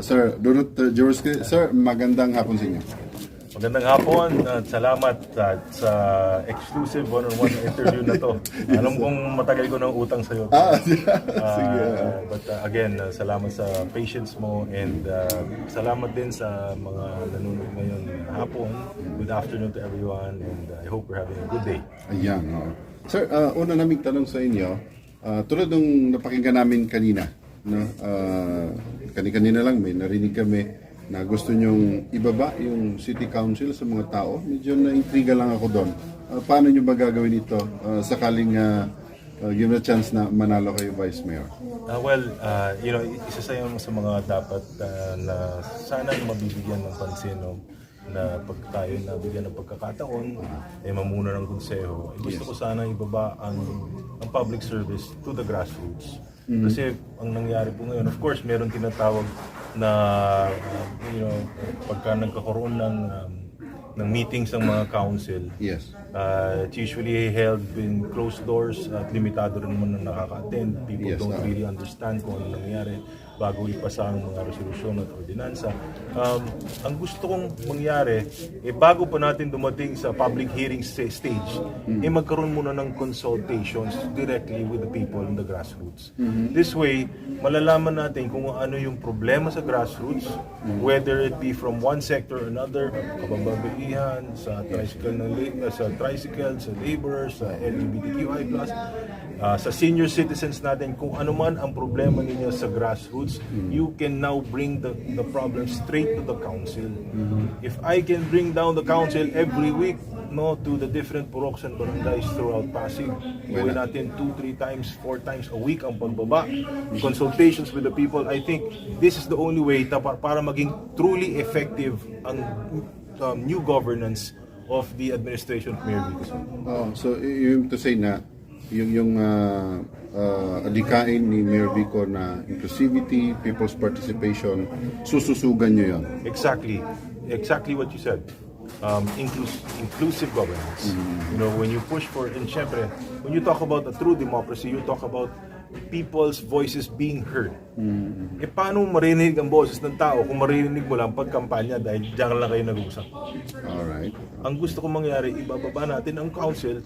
Sir Dodot JAWORSKI. Sir, magandang hapon sa inyo. Magandang hapon at salamat sa exclusive one-on-one interview na to. Alam kong matagal ko ng utang sa'yo. Sige. But again, salamat sa patience mo and salamat din sa mga nanonood ngayon hapon. Good afternoon to everyone and I hope we're having a good day. Ayan. Sir, una naming tanong sa inyo, tulad ng napakinggan namin kanina, no? Kanina lang may narinig kami na gusto nyong ibaba yung city council sa mga tao. Medyo na-intriga lang ako doon. Paano nyo ba gagawin ito sakaling give a chance na manalo kayo Vice Mayor? Isa sa mga dapat na sana mabibigyan ng pansin, no? Na pag tayo nabigyan ng pagkakataon, mamuna ng konseho. Gusto ko sana ibaba ang public service to the grassroots. Kasi ang nangyari po ngayon, of course, meron tinatawag na pagka nagkakaroon ng meetings ng mga council. Yes. It's usually held in closed doors at limitado rin naman na nakaka-attend. People don't really understand kung ano nangyayari bago ipasa ang mga resolusyon at ordinansa. Ang gusto kong mangyari, bago pa natin dumating sa public hearing stage, magkaroon muna ng consultations directly with the people in the grassroots. This way, malalaman natin kung ano yung problema sa grassroots, whether it be from one sector or another, kababaihan, sa tricycle, sa laborers, sa LGBTQI+, sa senior citizens natin, kung ano man ang problema ninyo sa grassroots, you can now bring the problem straight to the council. If I can bring down the council every week, to the different puroks and barangays throughout Pasig, gawin natin 2, 3 times, 4 times a week ang pagbaba, consultations with the people. I think this is the only way para maging truly effective ang new governance of the administration of Mayor Vico. So you to say na yung adikain ni Mayor Vico na inclusivity, people's participation, sususugan nyo yun? Exactly what you said. Inclusive governance. When you push for, and syempre, when you talk about a true democracy, you talk about people's voices being heard. Paano marinig ang boses ng tao kung marinig mo lang pagkampanya dahil diyan lang kayo nag-uusap? Alright. Ang gusto kong mangyari, ibababa natin ang council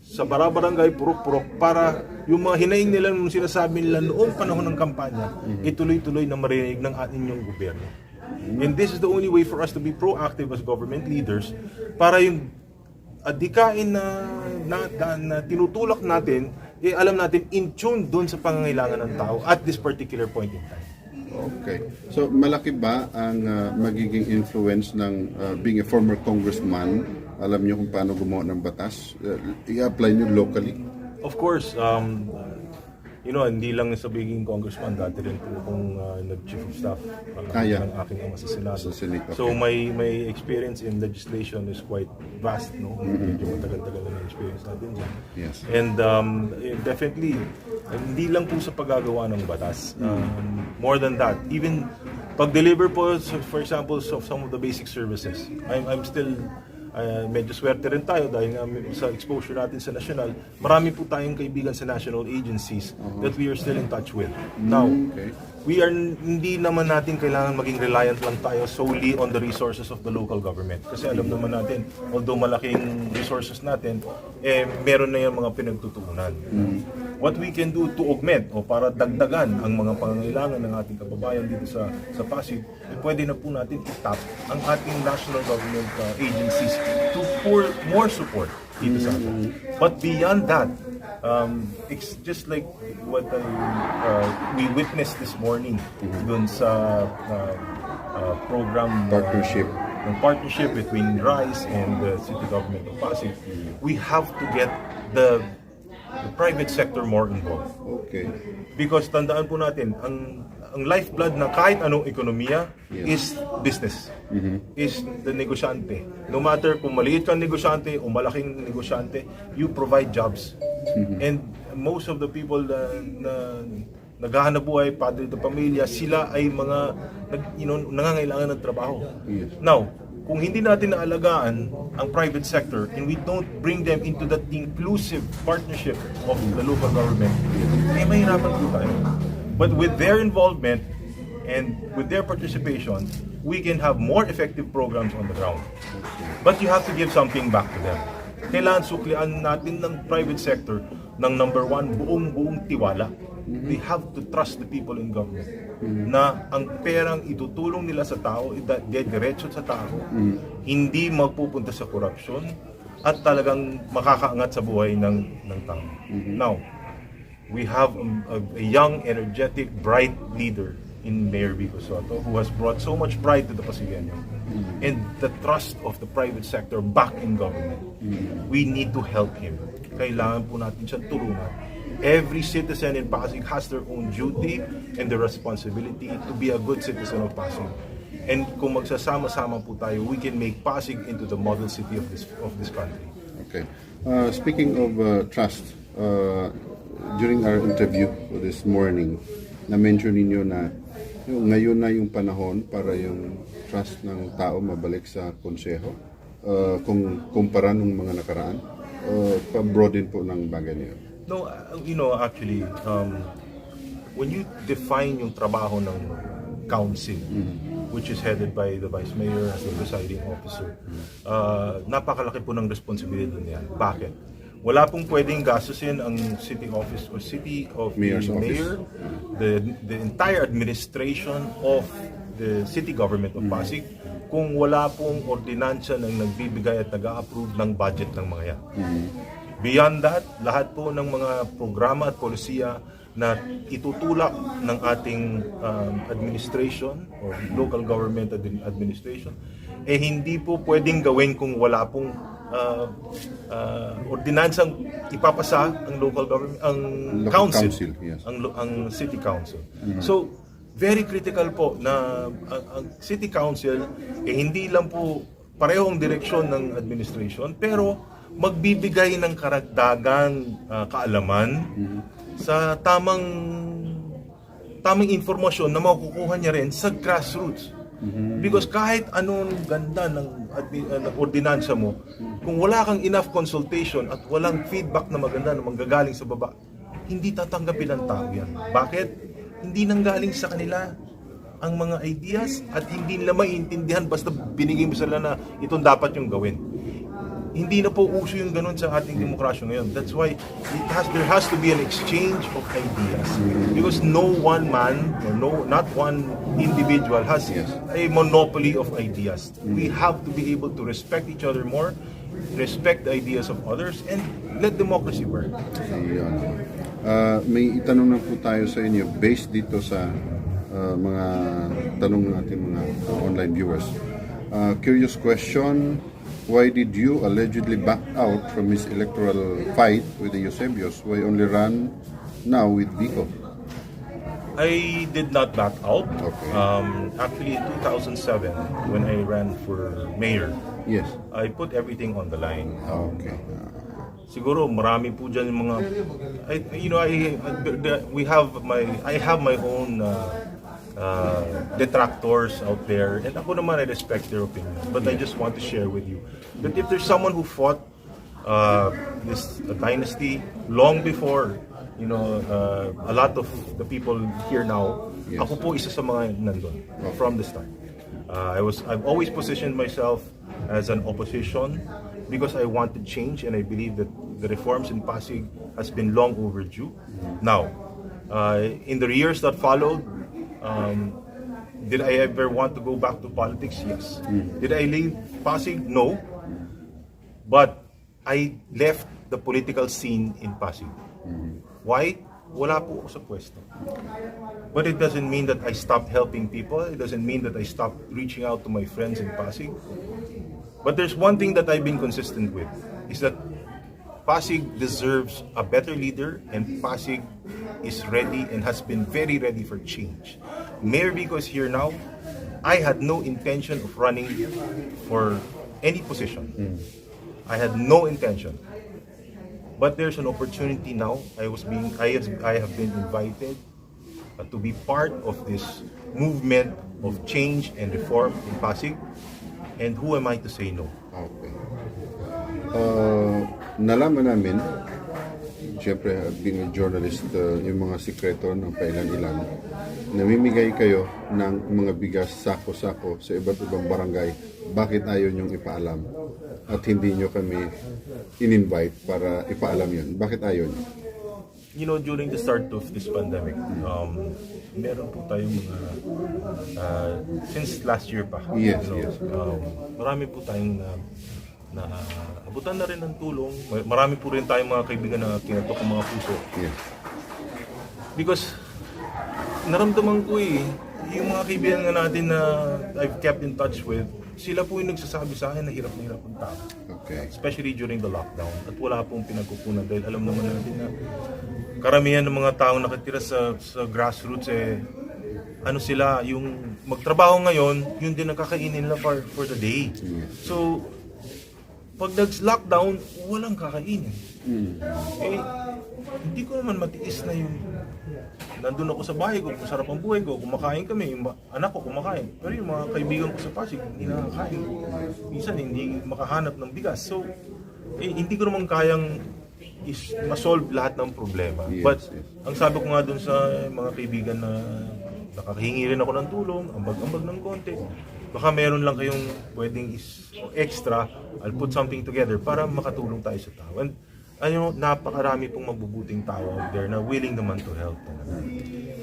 sa barangay, purok-purok, para yung mga hinaing nila nung sinasabi nila noong panahon ng kampanya, ituloy-tuloy na marinig ng ating gobyerno. And this is the only way for us to be proactive as government leaders para yung adikain na tinutulak natin, alam natin in tune doon sa pangangailangan ng tao at this particular point in time. Okay. So malaki ba ang magiging influence ng being a former congressman? Alam niyo kung paano gumawa ng batas? I-apply niyo locally? Of course, hindi lang sa pagiging congressman, dati rin po akong nag-chief of staff ng aking ama sa Senado. Okay. So my experience in legislation is quite vast, no? Medyo matagal-tagal na experience natin dyan. Yes. And definitely, hindi lang po sa paggagawa ng batas. More than that, even pag-deliver po, for example, of some of the basic services. I'm still medyo swerte rin tayo dahil sa exposure natin sa national, marami po tayong kaibigan sa national agencies that we are still in touch with. Now, hindi naman natin kailangan maging reliant lang tayo solely on the resources of the local government. Kasi alam naman natin, although malaking resources natin, meron na yung mga pinagtutuunan. What we can do to augment o para dagdagan ang mga pangangailangan ng ating kababayan dito sa Pasig, pwede na po natin i-tap ang ating national government agencies to pour more support dito sa atin. But beyond that, it's just like what we witnessed this morning dun sa program partnership between RISE and the city government of Pasig. We have to get the private sector more involved. Okay. Because tandaan po natin, ang lifeblood ng kahit anong ekonomiya is business. Is the negosyante. No matter kung maliit kang negosyante o malaking negosyante, you provide jobs. And most of the people na naghahanap buhay, padre de pamilya, sila ay mga nangangailangan ng trabaho. Now, kung hindi natin naalagaan ang private sector and we don't bring them into that inclusive partnership of the local government, mahirapan po tayo. But with their involvement, And with their participation, we can have more effective programs on the ground. But you have to give something back to them. Kailangan suklian natin ng private sector ng number one, buong tiwala. They have to trust the people in government na ang perang itutulong nila sa tao, diretso sa tao, hindi magpupunta sa korupsyon at talagang makakaangat sa buhay ng tao. Now, we have a young, energetic, bright leader in Mayor Vico Soto who has brought so much pride to the Pasigenyo and the trust of the private sector back in government. We need to help him. Kailangan po natin siyang tulungan. Every citizen in Pasig has their own duty and the responsibility to be a good citizen of Pasig. And kung magsasama-sama po tayo, we can make Pasig into the model city of this country. Okay. Speaking of trust, during our interview this morning, na-mention ninyo na ngayon na yung panahon para yung trust ng tao mabalik sa konseho kung kumpara ng mga nakaraan, pa-broaden po ng bagay niyo. No, actually, when you define yung trabaho ng council, which is headed by the Vice Mayor as the presiding officer, napakalaki po ng responsibility niya. Bakit? Wala pong pwedeng gastusin ang city office or city of Mayor's the mayor, the entire administration of the city government of Pasig, kung wala pong ordinansya ng nagbibigay at nag-a-approve ng budget ng mga yan. Beyond that, lahat po ng mga programa at polisiya na itutulak ng ating administration or local government administration, hindi po pwedeng gawin kung wala pong ordinansang ipapasa ang local government, ang council, yes. ang city council. So, very critical po na ang city council hindi lang po parehong direksyon ng administration, pero magbibigay ng karagdagang kaalaman sa tamang informasyon na makukuha niya rin sa grassroots. Because kahit anong ganda ng ordinansa mo, kung wala kang enough consultation at walang feedback na maganda na manggagaling sa baba, hindi tatanggapin ng tao yan. Bakit? Hindi nanggaling sa kanila ang mga ideas at hindi nila maiintindihan basta binigay mo sila na itong dapat yung gawin. Hindi na po uso yung ganun sa ating demokrasya ngayon. That's why there has to be an exchange of ideas. Because no one man, or not one individual has a monopoly of ideas. We have to be able to respect each other more, respect the ideas of others, and let democracy work. Ayun. May itanong na po tayo sa inyo based dito sa mga tanong ng ating mga online viewers. Curious question. Why did you allegedly back out from his electoral fight with the Eusebios? Why only run now with Vico? I did not back out. Okay. Actually, in 2007, when I ran for mayor, Yes. I put everything on the line. Okay. Siguro marami po dyan yung mga I have my own detractors out there, and ako naman I respect their opinion, but I just want to share with you that if there's someone who fought this dynasty long before a lot of the people here now, ako po isa sa mga nandun from the start. I've always positioned myself as an opposition because I wanted change, and I believe that the reforms in Pasig has been long overdue. Now, in the years that followed, did I ever want to go back to politics? Yes. Did I leave Pasig? No. But I left the political scene in Pasig. Why? Wala po ako sa pwesto. But it doesn't mean that I stopped helping people. It doesn't mean that I stopped reaching out to my friends in Pasig. But there's one thing that I've been consistent with, is that Pasig deserves a better leader, and Pasig is ready and has been very ready for change. Mayor Vico is here now. I had no intention of running for any position. I had no intention. But there's an opportunity now. I have been invited to be part of this movement of change and reform in Pasig. And who am I to say no? Okay. Nalaman namin siyempre, being a journalist, yung mga sikreto ng pailan-ilan, namimigay kayo ng mga bigas sako-sako sa iba't ibang barangay. Bakit ayaw niyong ipaalam? At hindi niyo kami in-invite para ipaalam yun. Bakit ayaw niyo? You know, during the start of this pandemic, meron po tayong mga, since last year pa, Yes, you know, yes. Marami po tayong na abutan na rin ng tulong. Marami po rin tayong mga kaibigan na kinatok ang mga puso. Yes. Because naramdaman ko yung mga kaibigan nga natin na I've kept in touch with, sila po yung nagsasabi sa akin na hirap ang tao. Okay. Especially during the lockdown. At wala pong pinagkukunan dahil alam naman natin na karamihan ng mga taong nakatira sa grassroots ano sila, yung magtrabaho ngayon, yun din nakakainin nila for the day. So, pag nag-lockdown, walang kakainin. Hindi ko naman matiis na yung nandun ako sa bahay ko, masarap ang buhay ko, kumakain kami, yung anak ko kumakain. Pero yung mga kaibigan ko sa Pasig, hindi nakakain. Minsan hindi makahanap ng bigas. So, hindi ko naman kayang ma-solve lahat ng problema. Yes, But, yes. ang sabi ko nga dun sa mga kaibigan na nakakahingi rin ako ng tulong, ambag-ambag ng konti, baka meron lang kayong pwedeng extra, I'll put something together para makatulong tayo sa tao. And napakarami pong mabubuting tao out there na willing naman to help.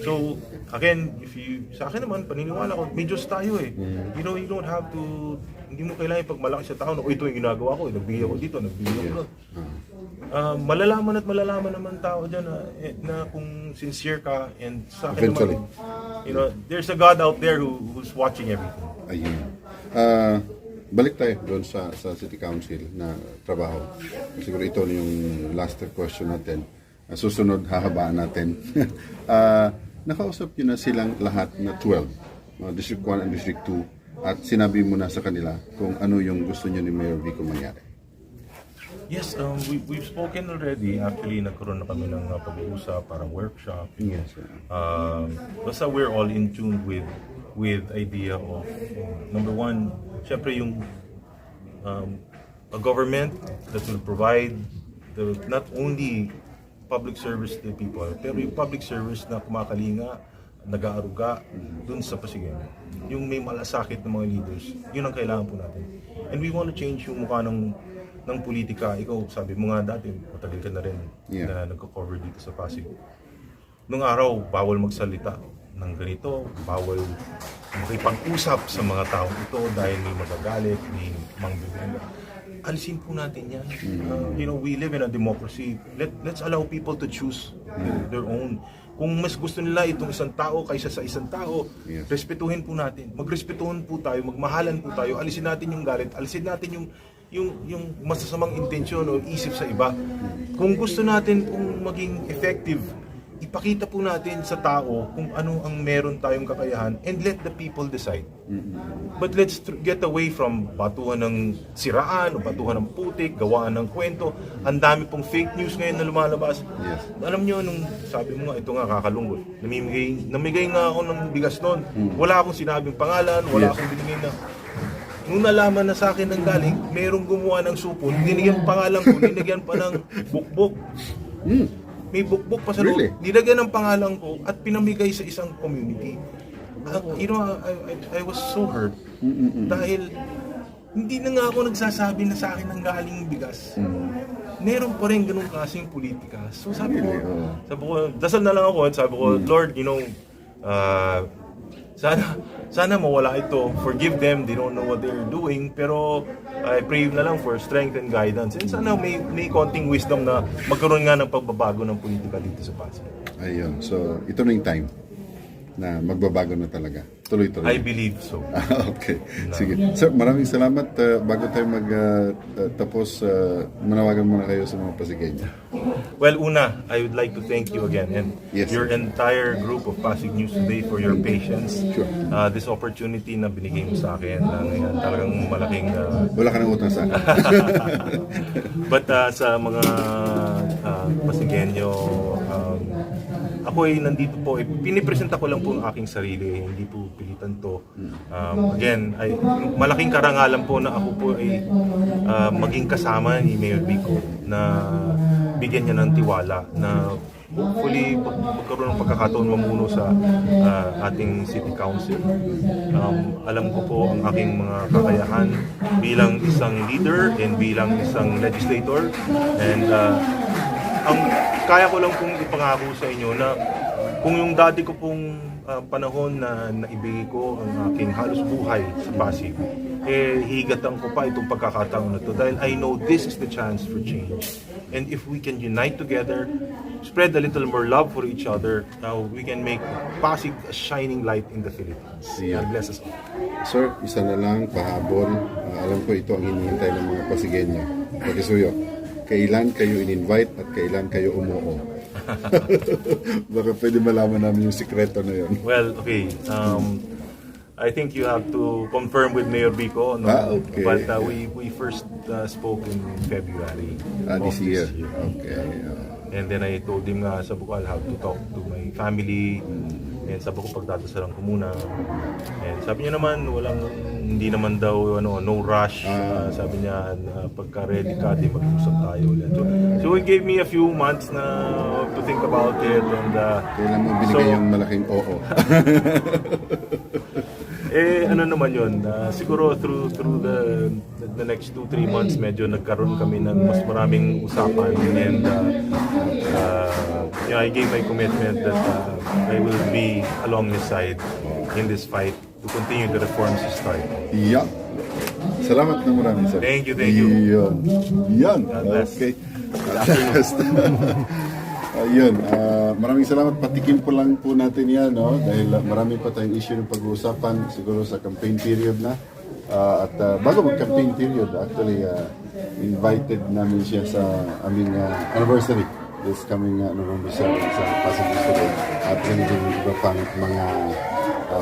So, again, sa akin naman, paniniwala ko, may Diyos tayo You know, you don't have to, hindi mo kailangan ipagmalaki sa tao na, ito yung ginagawa ko, nagbigay ako dito, nagbigay ako doon. Malalaman naman tao dyan na kung sincere ka, and sa akin Eventually. naman, you know, there's a God out there who's watching everything. Ayun. Balik tayo doon sa City Council na trabaho. Siguro ito yung last question natin. Susunod, hahabaan natin. Nakausap nyo na silang lahat na 12, District 1 and District 2, at sinabi mo na sa kanila kung ano yung gusto nyo ni Mayor Vico mangyari. Yes, we've spoken already. Actually, nagkaroon na kami ng pag-uusap, parang workshop. Yes. Basta we're all in tune with idea of, number one, syempre yung a government that will provide not only public service to people, pero yung public service na kumakalinga, nag-aaruga dun sa Pasigen. Yung may malasakit ng mga leaders, yun ang kailangan po natin. And we want to change yung mukha ng politika. Ikaw, sabi mo nga dati, matagal ka na rin na nagko-cover dito sa Pasig. Nung araw, bawal magsalita ng ganito, bawal makipag-usap sa mga taong ito dahil may magagalit, may mangbibigay. Alisin po natin yan. You know, we live in a democracy. Let's allow people to choose their own. Kung mas gusto nila itong isang tao kaysa sa isang tao, respetuhin po natin. Magrespetuhin po tayo, magmahalan po tayo. Alisin natin yung galit, alisin natin yung masasamang intensyon o isip sa iba. Kung gusto natin kung maging effective, ipakita po natin sa tao kung ano ang meron tayong kakayahan and let the people decide. But let's get away from batuhan ng siraan o batuhan ng putik, gawaan ng kwento. Ang dami pong fake news ngayon na lumalabas. Alam nyo, nung sabi mo nga, ito nga kakalungkot. Namigay nga ako ng bigas noon. Wala akong sinabing pangalan, wala akong binigay na. Nung nalaman na sa akin ng galing, merong gumawa ng supon, dinigyan pangalan ko, dinigyan pa ng bukbok. May bukbok pa sa loob. Really? Nilagyan ng pangalan ko at pinamigay sa isang community. You know, I was so hurt. Dahil hindi na nga ako nagsasabi na sa akin ng galing bigas. Meron pa rin ganung klaseng politika. So sabi ko, dasal na lang ako at sabi ko, Lord, you know, sana mawala ito. Forgive them, they don't know what they're doing. Pero I pray na lang for strength and guidance. And sana may konting wisdom na magkaroon nga ng pagbabago ng politika dito sa Pasig. Ayun. So, ito na yung time na magbabago na talaga. Tuloy-tuloy. I believe so. Okay. Sige. Sir, maraming salamat. Bago tayo tapos, manawagan muna kayo sa mga Pasigenya. Well, una, I would like to thank you again and your entire group of Pasig News today for your patience. Sure. This opportunity na binigay mo sa akin na ngayon talagang malaking... Wala ka nang utang sa akin. But sa mga Pasigenyo, ako ay nandito po, pinipresenta ko lang po ang aking sarili, hindi po pilitan to. Again, malaking karangalan po na ako po ay maging kasama ni Mayor Vico na bigyan niya ng tiwala na hopefully magkaroon ng pagkakataon mamuno sa ating City Council. Alam ko po ang aking mga kakayahan bilang isang leader and bilang isang legislator, and ang kaya ko lang pong ipangako sa inyo na kung yung dati ko pong panahon na naibigay ko ang aking halos buhay sa Pasig, higatan ko pa itong pagkakataon na to dahil I know this is the chance for change. And if we can unite together, spread a little more love for each other, we can make Pasig a shining light in the Philippines. Yeah. God bless us all. Sir, isa na lang, pahabol. Alam ko ito ang hinihintay ng mga Pasigenyo. Pagkisuyo, kailan kayo in-invite at kailan kayo umuo? Baka pwede malaman namin yung sikreto na yun. Well, okay. I think you have to confirm with Mayor Vico. No? Okay. But we first spoke in February This year. this year. Okay. And then I told him nga, sabi ko, I'll have to talk to my family. And sabi ko, pagdadasalan ko muna. And sabi niya naman, hindi naman daw, no rush. Sabi niya, pagka ready ka, di mag-usap tayo ulit. So he gave me a few months na to think about it. And, Kailan mo binigay yung malaking oo? ano naman yun, siguro through the next 2-3 months medyo nagkaroon kami ng mas maraming usapan, and I gave my commitment that I will be along his side in this fight to continue the reforms he started. Yeah. Salamat na marami, sir. Thank you, thank you. Yan. God bless. Okay. Ayun, maraming salamat. Patikim po lang po natin yan, no? Dahil marami pa tayong issue ng pag-uusapan siguro sa campaign period na. At bago mag-campaign period, actually, invited namin siya sa aming anniversary this coming November 7 sa Pasig City. At ganito yung iba pang mga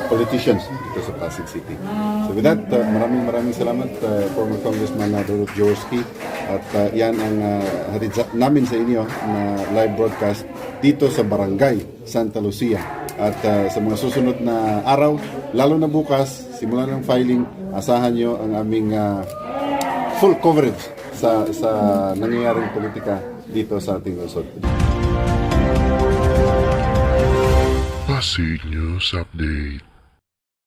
politicians dito sa Pasig City. So with that, maraming salamat former Congressman DODOT Jaworski. At yan ang hatid namin sa inyo na live broadcast dito sa Barangay Santa Lucia. At sa mga susunod na araw, lalo na bukas, simula ng filing, asahan nyo ang aming full coverage sa nangyayaring politika dito sa ating lungsod. Pasig News Update.